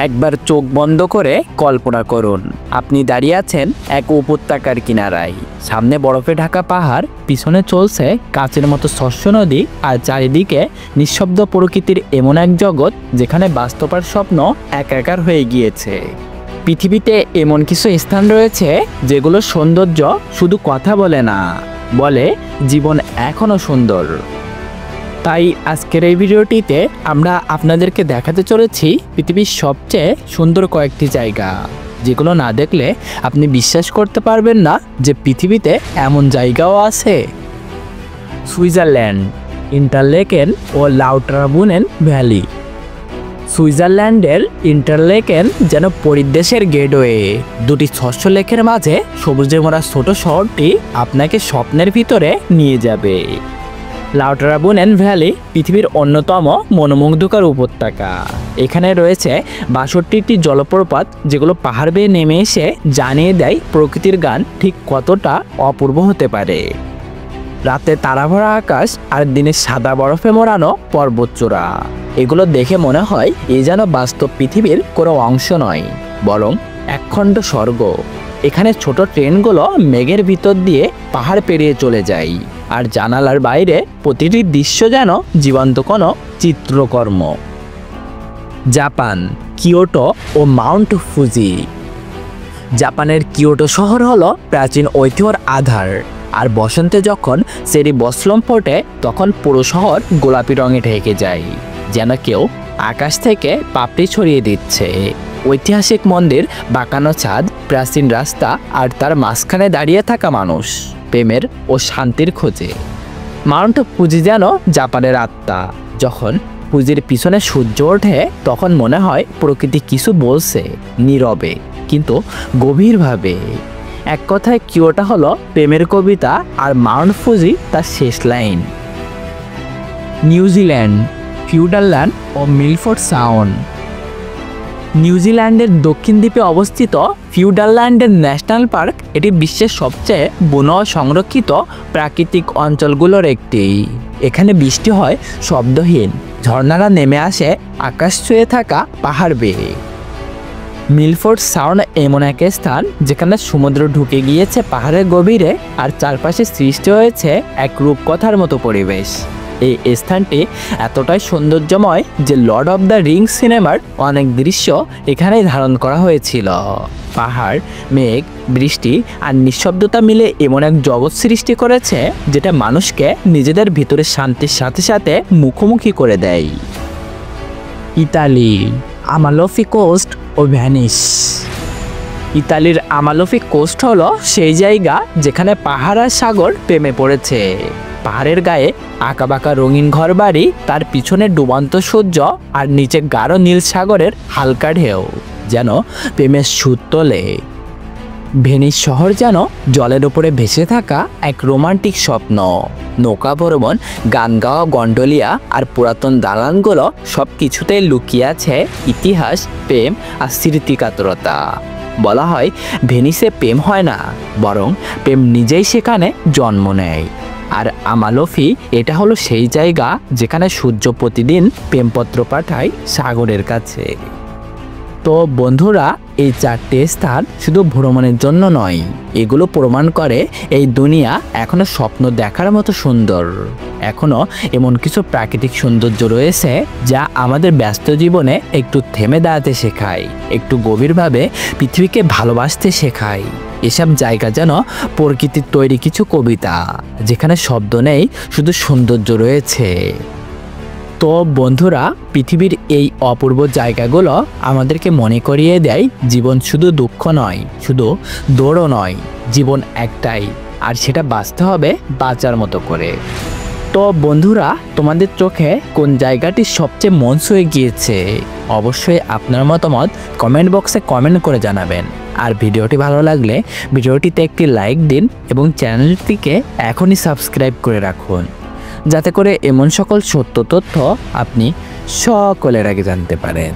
একবার চোখ বন্ধ করে কল্পনা করুন, আপনি দাঁড়িয়ে আছেন এক উপত্যকার কিনারায়। সামনে বরফে ঢাকা পাহাড়, পিছনে চলছে কাচের মতো স্বচ্ছ নদী, আর চারিদিকে নিঃশব্দ প্রকৃতির এমন এক জগৎ যেখানে বাস্তবের স্বপ্ন একাকার হয়ে গিয়েছে। পৃথিবীতে এমন কিছু স্থান রয়েছে যেগুলোর সৌন্দর্য শুধু কথা বলে না, বলে জীবন এখনো সুন্দর। তাই আজকের এই ভিডিওটিতে আমরা আপনাদেরকে দেখাতে চলেছি পৃথিবীর সবচেয়ে সুন্দর কয়েকটি জায়গা, যেগুলো না দেখলে আপনি বিশ্বাস করতে পারবেন না যে পৃথিবীতে এমন জায়গাও আছে। সুইজারল্যান্ড, ইন্টারলেকেন ও লাউটারবুনেন ভ্যালি। সুইজারল্যান্ডের ইন্টারলেকেন যেন পরিদেশের গেটওয়ে। দুটি স্বচ্ছ লেকের মাঝে সবুজে মোড়া ছোট শহরটি আপনাকে স্বপ্নের ভিতরে নিয়ে যাবে। লাউটারবুনেন ভ্যালি পৃথিবীর অন্যতম মনোমুগ্ধকর উপত্যকা। এখানে রয়েছে 62টি জলপ্রপাত, যেগুলো পাহাড় বেয়ে নেমে এসে জানিয়ে দেয় প্রকৃতির গান ঠিক কতটা অপূর্ব হতে পারে। রাতে তারাভরা আকাশ আর দিনে সাদা বরফে মোড়ানো পর্বতচূড়া, এগুলো দেখে মনে হয় এ যেন বাস্তব পৃথিবীর কোনো অংশ নয়, বরং একখণ্ড স্বর্গ। এখানে ছোট ট্রেনগুলো মেঘের ভিতর দিয়ে পাহাড় পেরিয়ে চলে যায়, আর জানালার বাইরে প্রতিটি দৃশ্য যেন জীবন্ত কোনো চিত্রকর্ম। জাপান, কিয়োটো ও মাউন্ট ফুজি। জাপানের কিয়োটো শহর হলো প্রাচীন ঐতিহ্যের আধার, আর বসন্তে যখন চেরি ব্লসম ফোটে তখন পুরো শহর গোলাপি রঙে ঢেকে যায়, যেন কেউ আকাশ থেকে পাপড়ি ছড়িয়ে দিচ্ছে। ঐতিহাসিক মন্দির, বাঁকানো ছাদ, প্রাচীন রাস্তা, আর তার মাঝখানে দাঁড়িয়ে থাকা মানুষ প্রেমের ও শান্তির খোঁজে। মাউন্ট ফুজি যেন জাপানের আত্মা। যখন ফুজির পিছনে সূর্য ওঠে তখন মনে হয় প্রকৃতি কিছু বলছে, নীরবে কিন্তু গভীরভাবে। এক কথায় কিয়োটো হলো প্রেমের কবিতা, আর মাউন্ট ফুজি তার শেষ লাইন। নিউজিল্যান্ড, ফিউডারল্যান্ড ও মিলফোর্ড সাউন্ড। নিউজিল্যান্ডের দক্ষিণ দ্বীপে অবস্থিত ফিউডারল্যান্ডের ন্যাশনাল পার্ক এটি বিশ্বের সবচেয়ে বন সংরক্ষিত প্রাকৃতিক অঞ্চলগুলোর একটি। এখানে বৃষ্টি হয় শব্দহীন, ঝর্ণারা নেমে আসে আকাশ ছুঁয়ে থাকা পাহাড় বেয়ে। মিলফোর্ড সাউন্ড এমন এক স্থান যেখানে সমুদ্র ঢুকে গিয়েছে পাহাড়ের গভীরে, আর চারপাশে সৃষ্টি হয়েছে এক রূপকথার মতো পরিবেশ। এই স্থানটি এতটাই সৌন্দর্যময় যে লর্ড অব দ্য রিংস সিনেমার অনেক দৃশ্য এখানেই ধারণ করা হয়েছিল। পাহাড়, মেঘ, বৃষ্টি আর নিঃশব্দতা মিলে এমন এক জগৎ সৃষ্টি করেছে যেটা মানুষকে নিজেদের ভিতরে শান্তির সাথে সাথে মুখোমুখি করে দেয়। ইতালি, আমালফি কোস্ট ও ভ্যানিস। ইতালির আমালফি কোস্ট হলো সেই জায়গা যেখানে পাহাড় আর সাগর প্রেমে পড়েছে। পাহাড়ের গায়ে আঁকাবাঁকা রঙিন ঘরবাড়ি, তার পিছনে ডুবন্ত সূর্য, আর নিচে গাঢ় নীল সাগরের হালকা ঢেউ যেন প্রেমের সুর তোলে। ভেনিস শহর যেন জলের উপরে ভেসে থাকা এক রোমান্টিক স্বপ্ন। নৌকা ভ্রমণ, গান গাওয়া গন্ডোলিয়া আর পুরাতন দালানগুলো সব কিছুতেই লুকিয়ে আছে ইতিহাস, প্রেম আর স্মৃতিকাতরতা। বলা হয় ভেনিসে প্রেম হয় না, বরং প্রেম নিজেই সেখানে জন্ম নেয়। আর আমালফি এটা হলো সেই জায়গা যেখানে সূর্য প্রতিদিন প্রেমপত্র পাঠায় সাগরের কাছে। তো বন্ধুরা, এই 4টে স্থান শুধু ভ্রমণের জন্য নয়, এগুলো প্রমাণ করে এই দুনিয়া এখনো স্বপ্ন দেখার মতো সুন্দর। এখনো এমন কিছু প্রাকৃতিক সৌন্দর্য রয়েছে যা আমাদের ব্যস্ত জীবনে একটু থেমে দাঁড়াতে শেখায়, একটু গভীরভাবে পৃথিবীকে ভালোবাসতে শেখায়। এসব জায়গা যেন প্রকৃতির তৈরি কিছু কবিতা, যেখানে শব্দ নেই, শুধু সৌন্দর্য রয়েছে। তো বন্ধুরা, পৃথিবীর এই অপূর্ব জায়গাগুলো আমাদেরকে মনে করিয়ে দেয় জীবন শুধু দুঃখ নয়, শুধু দৌড়ও নয়, জীবন একটাই, আর সেটা বাঁচতে হবে বাঁচার মতো করে। তো বন্ধুরা, তোমাদের চোখে কোন জায়গাটি সবচেয়ে মন ছুঁয়ে গিয়েছে? অবশ্যই আপনার মতামত কমেন্ট বক্সে কমেন্ট করে জানাবেন। আর ভিডিওটি ভালো লাগলে ভিডিওটিতে একটি লাইক দিন এবং চ্যানেলটিকে এখনই সাবস্ক্রাইব করে রাখুন, যাতে করে এমন সকল সত্য তথ্য আপনি সকলের আগে জানতে পারেন।